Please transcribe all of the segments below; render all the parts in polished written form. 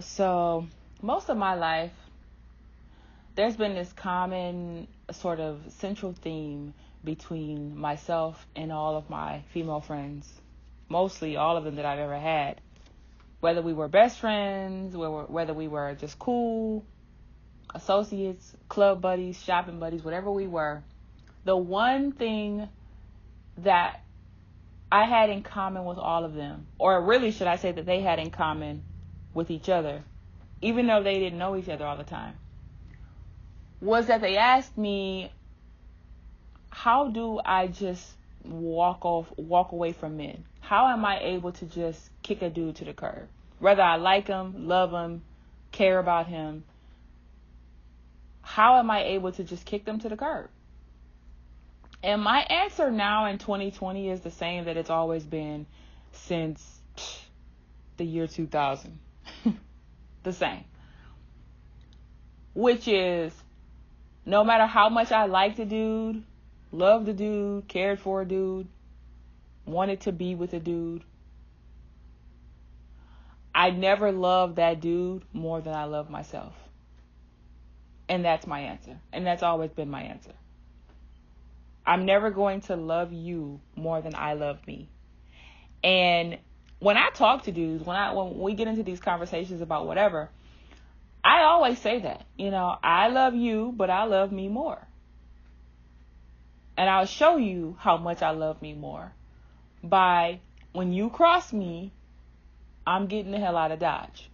So most of my life, there's been this common sort of central theme between myself and all of my female friends, mostly all of them that I've ever had. Whether we were best friends, whether we were just cool, associates, club buddies, shopping buddies, whatever we were, the one thing that I had in common with all of them, or really should I say that they had in common with each other, even though they didn't know each other all the time, was that they asked me, how do I just walk away from men? How am I able to just kick a dude to the curb? Whether I like him, love him, care about him, how am I able to just kick them to the curb? And my answer now in 2020 is the same that it's always been since the year 2000. The same. Which is, no matter how much I liked a dude, loved a dude, cared for a dude, wanted to be with a dude, I never loved that dude more than I love myself. And that's my answer. And that's always been my answer. I'm never going to love you more than I love me. And when I talk to dudes, when we get into these conversations about whatever, I always say that, I love you, but I love me more. And I'll show you how much I love me more by when you cross me, I'm getting the hell out of Dodge.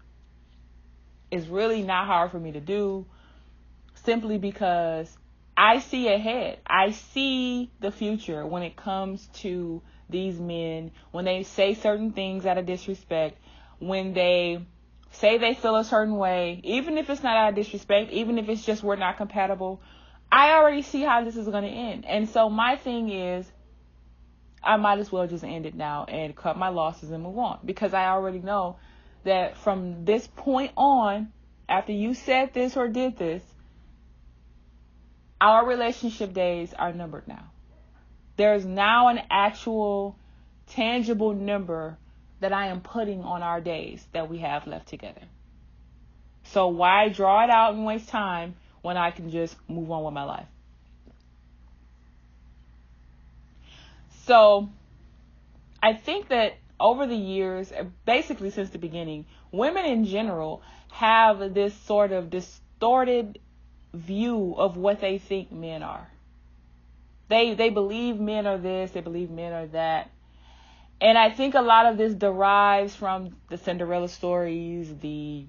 It's really not hard for me to do, simply because I see ahead. I see the future when it comes to these men, when they say certain things out of disrespect, when they say they feel a certain way, even if it's not out of disrespect, even if it's just we're not compatible, I already see how this is going to end. And so my thing is, I might as well just end it now and cut my losses and move on, because I already know that from this point on, after you said this or did this, our relationship days are numbered now. There's now an actual tangible number that I am putting on our days that we have left together. So why draw it out and waste time when I can just move on with my life? So I think that over the years, basically since the beginning, women in general have this sort of distorted view of what they think men are. They believe men are this, they believe men are that. And I think a lot of this derives from the Cinderella stories, the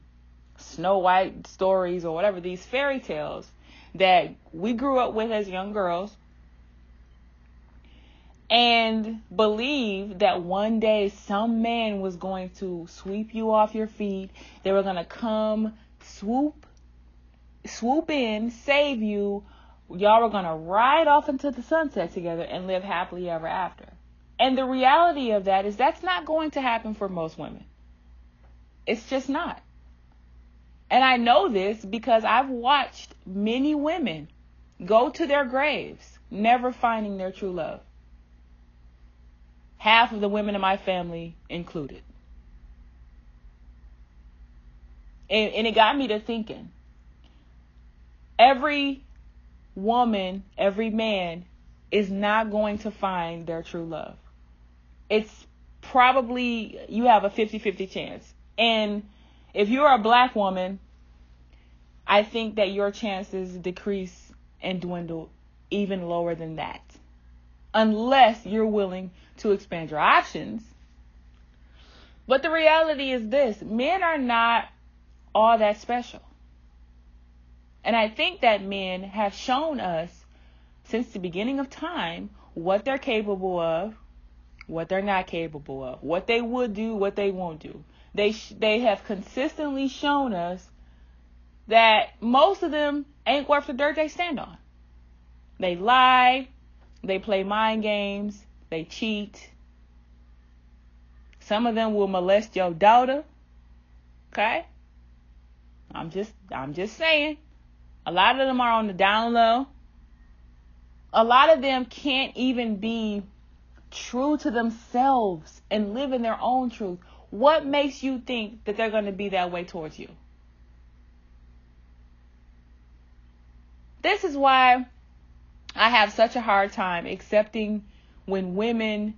Snow White stories, or whatever, these fairy tales that we grew up with as young girls, and believe that one day some man was going to sweep you off your feet. They were going to come, swoop in, save you. Y'all were going to ride off into the sunset together and live happily ever after. And the reality of that is that's not going to happen for most women. It's just not. And I know this because I've watched many women go to their graves never finding their true love. Half of the women in my family included. And it got me to thinking. Every woman, every man is not going to find their true love. It's probably, you have a 50-50 chance. And if you're a black woman, I think that your chances decrease and dwindle even lower than that. Unless you're willing to expand your options. But the reality is this: men are not all that special. And I think that men have shown us since the beginning of time what they're capable of, what they're not capable of, what they would do, what they won't do. They have consistently shown us that most of them ain't worth the dirt they stand on. They lie, they play mind games, they cheat. Some of them will molest your daughter. Okay? I'm just saying. A lot of them are on the down low. A lot of them can't even be true to themselves and live in their own truth. What makes you think that they're going to be that way towards you? This is why I have such a hard time accepting when women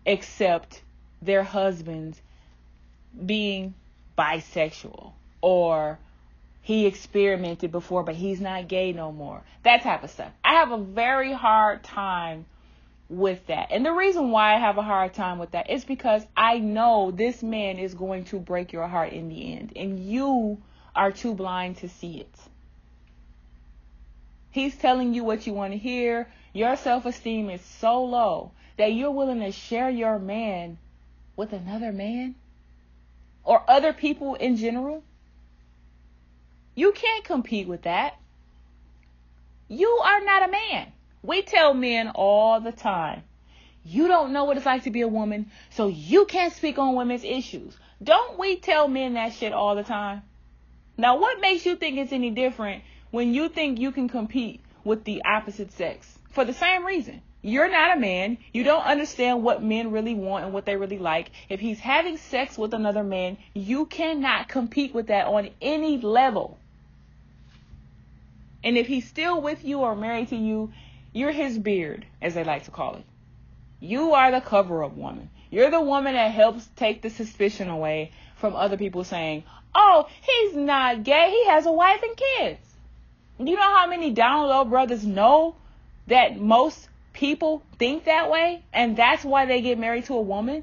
accept their husbands being bisexual, or he experimented before but he's not gay no more. That type of stuff. I have a very hard time with that. And the reason why I have a hard time with that is because I know this man is going to break your heart in the end, and you are too blind to see it. He's telling you what you want to hear. Your self-esteem is so low that you're willing to share your man with another man or other people in general. You can't compete with that. You are not a man. We tell men all the time, you don't know what it's like to be a woman, so you can't speak on women's issues. Don't we tell men that shit all the time? Now, what makes you think it's any different when you think you can compete with the opposite sex? For the same reason. You're not a man. You don't understand what men really want and what they really like. If he's having sex with another man, you cannot compete with that on any level. And if he's still with you or married to you, you're his beard, as they like to call it. You are the cover-up woman. You're the woman that helps take the suspicion away from other people saying, oh, he's not gay. He has a wife and kids. You know how many down low brothers know that most people think that way? And that's why they get married to a woman,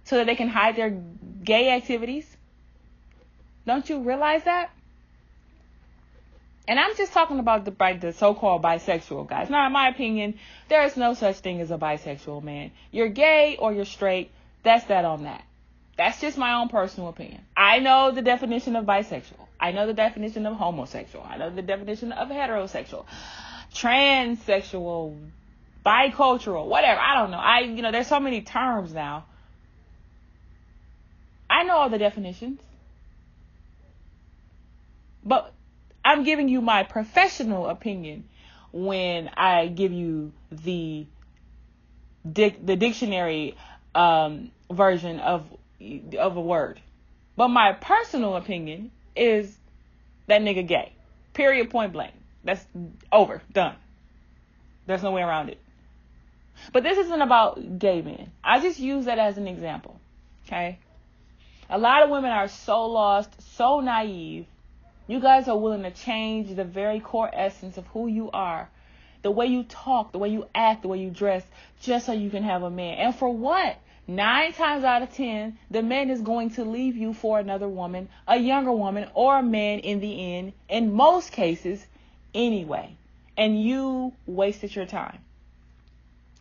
so that they can hide their gay activities. Don't you realize that? And I'm just talking about the so-called bisexual guys. Now, in my opinion, there is no such thing as a bisexual man. You're gay or you're straight. That's that on that. That's just my own personal opinion. I know the definition of bisexual. I know the definition of homosexual. I know the definition of heterosexual, transsexual, bicultural, whatever. I don't know. There's so many terms now. I know all the definitions. But I'm giving you my professional opinion when I give you the dictionary version of a word. But my personal opinion is that nigga gay. Period, point blank. That's over. Done. There's no way around it. But this isn't about gay men. I just use that as an example. Okay? A lot of women are so lost, so naive. You guys are willing to change the very core essence of who you are. The way you talk, the way you act, the way you dress, just so you can have a man. And for what? 9 times out of 10, the man is going to leave you for another woman, a younger woman, or a man in the end, in most cases, anyway. And you wasted your time.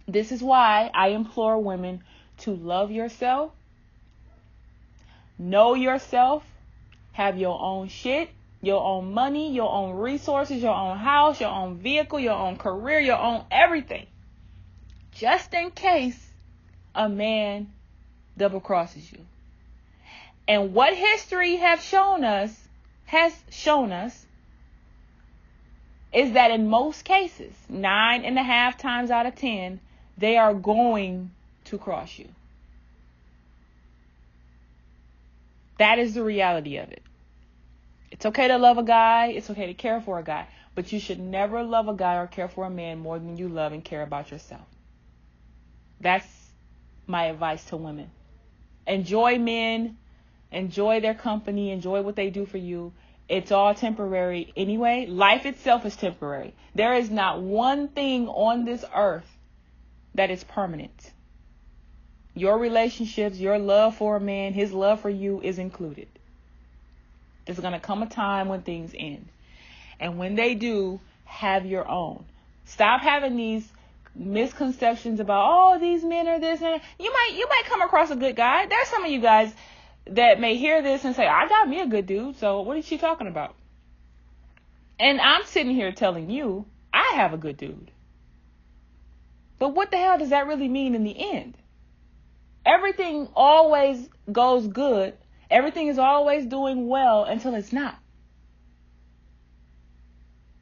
This is why I implore women to love yourself, know yourself, have your own shit, your own money, your own resources, your own house, your own vehicle, your own career, your own everything. Just in case a man double crosses you. And what history has shown us is that in most cases, 9.5 times out of 10, they are going to cross you. That is the reality of it. It's okay to love a guy. It's okay to care for a guy. But you should never love a guy or care for a man more than you love and care about yourself. That's my advice to women. Enjoy men. Enjoy their company. Enjoy what they do for you. It's all temporary anyway. Life itself is temporary. There is not one thing on this earth that is permanent. Your relationships, your love for a man, his love for you is included. There's going to come a time when things end. And when they do, have your own. Stop having these misconceptions about, oh, these men are this and that. You might come across a good guy. There's some of you guys that may hear this and say, I got me a good dude, so what is she talking about? And I'm sitting here telling you, I have a good dude. But what the hell does that really mean in the end? Everything always goes good. Everything is always doing well until it's not.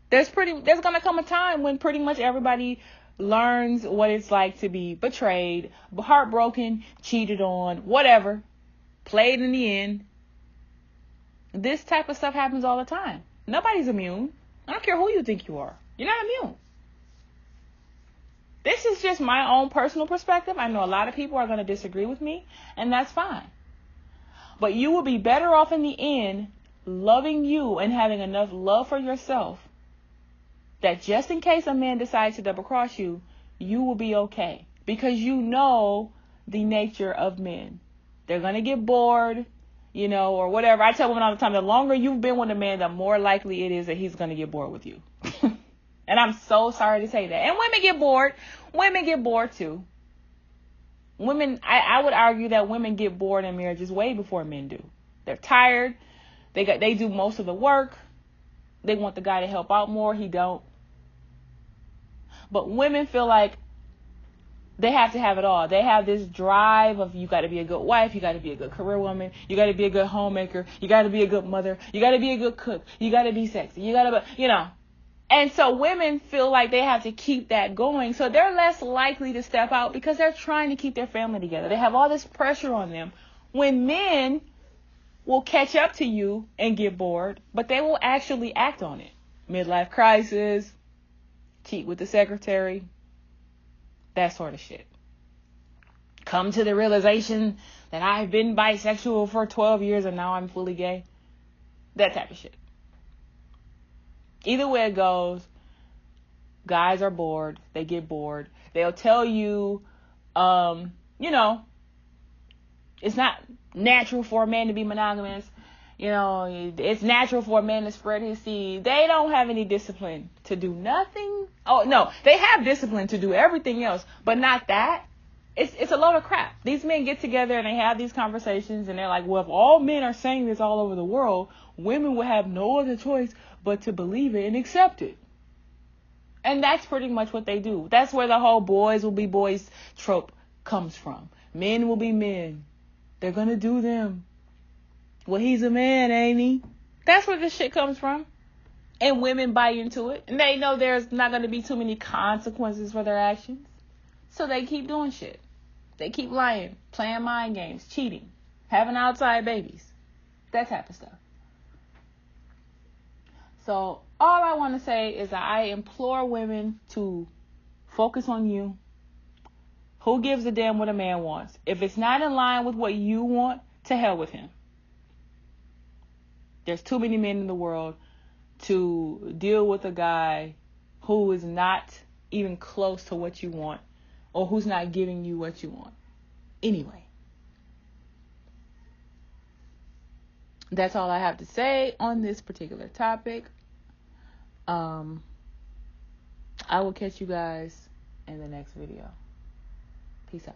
There's going to come a time when pretty much everybody learns what it's like to be betrayed, heartbroken, cheated on, whatever. played in the end. This type of stuff happens all the time. Nobody's immune. I don't care who you think you are. You're not immune. This is just my own personal perspective. I know a lot of people are going to disagree with me, and that's fine. But you will be better off in the end loving you and having enough love for yourself that just in case a man decides to double cross you, you will be okay. Because you know the nature of men. They're going to get bored, or whatever. I tell women all the time, the longer you've been with a man, the more likely it is that he's going to get bored with you. And I'm so sorry to say that. And women get bored. Women get bored too. Women, I would argue that women get bored in marriages way before men do. They're tired. They do most of the work. They want the guy to help out more. He don't. But women feel like they have to have it all. They have this drive of, you got to be a good wife. You got to be a good career woman. You got to be a good homemaker. You got to be a good mother. You got to be a good cook. You got to be sexy. You got to, And so women feel like they have to keep that going. So they're less likely to step out because they're trying to keep their family together. They have all this pressure on them. When men will catch up to you and get bored, but they will actually act on it. Midlife crisis, cheat with the secretary, that sort of shit. Come to the realization that I've been bisexual for 12 years and now I'm fully gay. That type of shit. Either way it goes, guys are bored. They get bored. They'll tell you, it's not natural for a man to be monogamous. It's natural for a man to spread his seed. They don't have any discipline to do nothing. Oh, no, they have discipline to do everything else, but not that. It's a load of crap. These men get together and they have these conversations and they're like, well, if all men are saying this all over the world, women will have no other choice but to believe it and accept it. And that's pretty much what they do. That's where the whole boys will be boys trope comes from. Men will be men. They're going to do them. Well, he's a man, ain't he? That's where this shit comes from. And women buy into it. And they know there's not going to be too many consequences for their actions. So they keep doing shit. They keep lying, playing mind games, cheating, having outside babies. That type of stuff. So all I want to say is that I implore women to focus on you. Who gives a damn what a man wants? If it's not in line with what you want, to hell with him. There's too many men in the world to deal with a guy who is not even close to what you want or who's not giving you what you want. Anyway. That's all I have to say on this particular topic. I will catch you guys in the next video. Peace out.